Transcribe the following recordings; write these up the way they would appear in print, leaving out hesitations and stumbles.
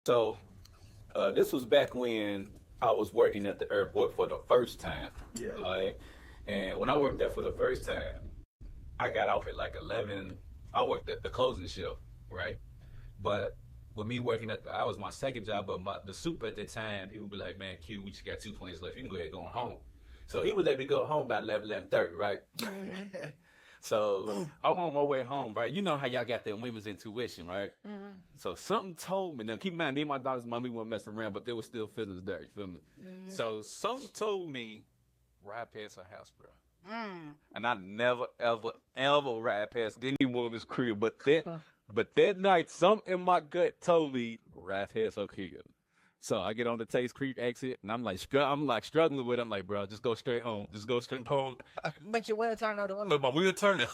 So this was back when I was working at the airport for the first time. Yeah. Right? And when I worked there for the first time, I got off at like 11. I worked at the closing shift, right? But with me working I was my second job, but the super at the time, he would be like, man, Q, we just got 2 points left. You can go ahead and go home. So he would let me go home by 11:30, right? So I'm on my way home, right? You know how y'all got that women's intuition, right? So something told me. Now keep in mind, me and my daughter's mommy weren't messing around, but there was still feelings there. You feel me? So something told me ride past her house, bro. And I never, ever, ever ride past any woman's crib. But that night, something in my gut told me ride past her crib. So I get on the Taste Creek exit, and I'm like struggling with it. I'm like, bro, just go straight home. Just go straight home. But your wheel turned on the Look, my wheel turning.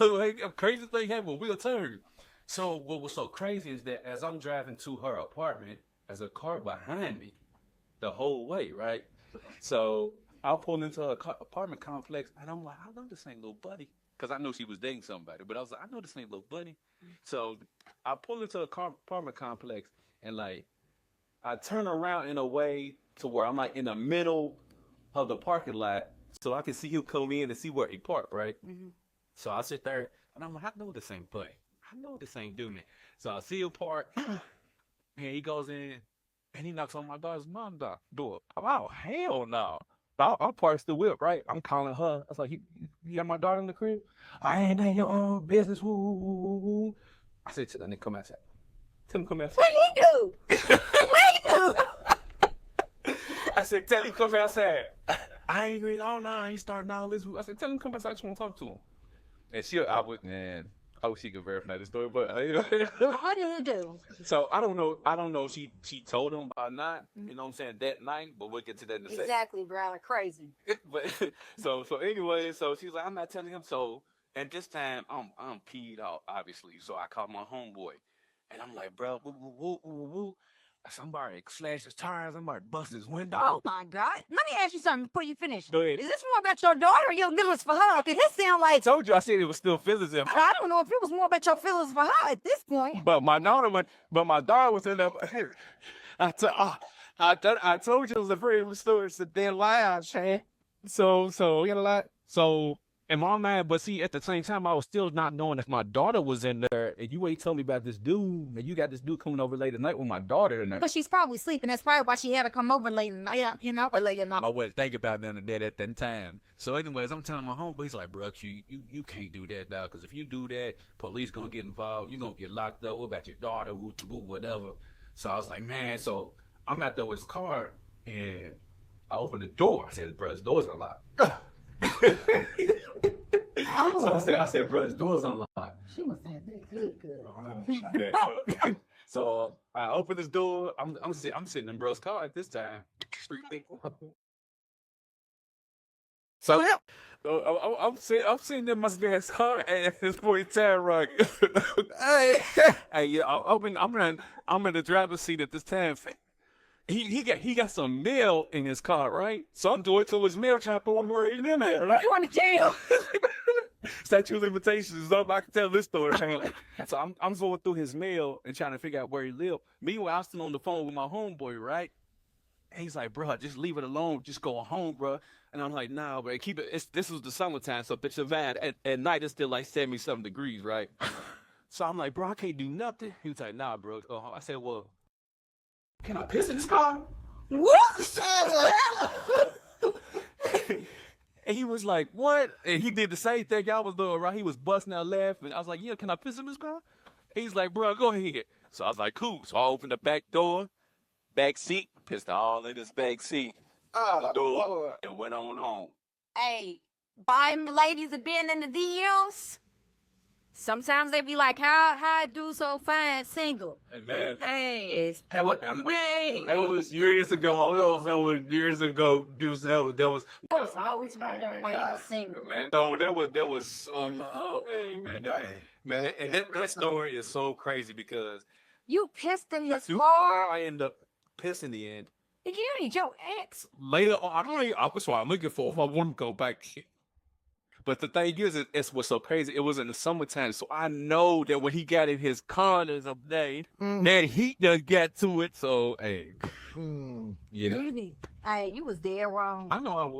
Crazy thing happened. My wheel turned. So what was so crazy is that as I'm driving to her apartment, there's a car behind me the whole way, right? So I pulled into her apartment complex, and I'm like, I know this ain't little buddy. Because I knew she was dating somebody. But I was like, I know this ain't little buddy. So I pulled into a apartment complex, and like, I turn around in a way to where I'm like in the middle of the parking lot so I can see him come in and see where he parked, right? So I sit there, and I'm like, I know this ain't buddy. I know this ain't doing it. So I see him park, and he goes in, and he knocks on my daughter's mom's door. Oh, hell no. I parked the whip, right? I'm calling her. I was like, you got my daughter in the crib? I ain't in your own business. Woo, woo, woo, woo. I said, tell that nigga come outside. Tell him come outside. What he do? What he do? I said, tell him come outside. I ain't agree. Oh, no, I ain't starting all this. I said, tell him come outside. I just want to talk to him. And I wish she could verify this story, but What did he do? so I don't know. I don't know if she told him or not. You know what I'm saying? That night, but we'll get to that in a second. Exactly, bro. Crazy. But so anyway, so she's like, I'm not telling him. So and this time I'm peed out, obviously. So I called my homeboy, and I'm like, bro, woo, woo, woo, woo, woo. Somebody slashed his tires. Somebody bust his window. Oh my God. Let me ask you something before you finish. Go ahead. Is this more about your daughter or your feelings for her? Because this sound I like told you, I said it was still feelings in. I don't know if it was more about your feelings for her at this point. But my daughter was in there. I told you it was a pretty story. It's a damn lie, Shan. So you know, like, so in my mind, but see, at the same time, I was still not knowing if my daughter was in there. And you ain't told me about this dude. And you got this dude coming over late at night with my daughter in there. But she's probably sleeping. That's probably why she had to come over late at night. You know, or late at night. I wasn't thinking about none of that at that time. So anyways, I'm telling my homeboy, he's like, bro, you can't do that now. Because if you do that, police going to get involved. You're going to get locked up. What about your daughter? Whatever. So I was like, man. So I'm out there with his car. And I opened the door. I said, bro, his door's unlocked. So I said, bro, his door's unlocked. She must have that good. So I opened his door. I'm sitting in bro's car at this time. So I'm sitting in my dad's car and this boy Tad Rock. Hey, I'm in the driver's seat at this time. He got some mail in his car, right? So I'm doing to his mail trying to put more in there. Right? You want to jail? Statute of limitations is up. I can tell this story. So I'm going through his mail and trying to figure out where he lived. Meanwhile, I'm still on the phone with my homeboy, right? And he's like, bro, just leave it alone. Just go home, bro. And I'm like, nah, bro, keep it. This was the summertime, so bitch, at night it's still like 70-something degrees, right? So I'm like, bro, I can't do nothing. He was like, nah, bro. I said, well, can I piss in this car? What? And he was like, what? And he did the same thing y'all was doing, right? He was busting out laughing. I was like, yeah, can I piss in this car? He's like, bro, go ahead. So I was like, cool. So I opened the back door, back seat, pissed all in this back seat. Door, and went on home. Hey, buying ladies have been in the DMs. Sometimes they be like, how I do so fine single? Hey, man. Hey, That was years ago. That was years ago. That was always about everybody single. man. No, that was man. And that story is so crazy because You pissed in his car? I end up pissing in the end. You ain't your ex. Later on, I was what I'm looking for if I want to go back. But the thing is, it's what's so crazy. It was in the summertime, so I know that when he got in his corners up there, that heat just got to it. So, hey, you know, Hey, you was dead wrong. I know I was.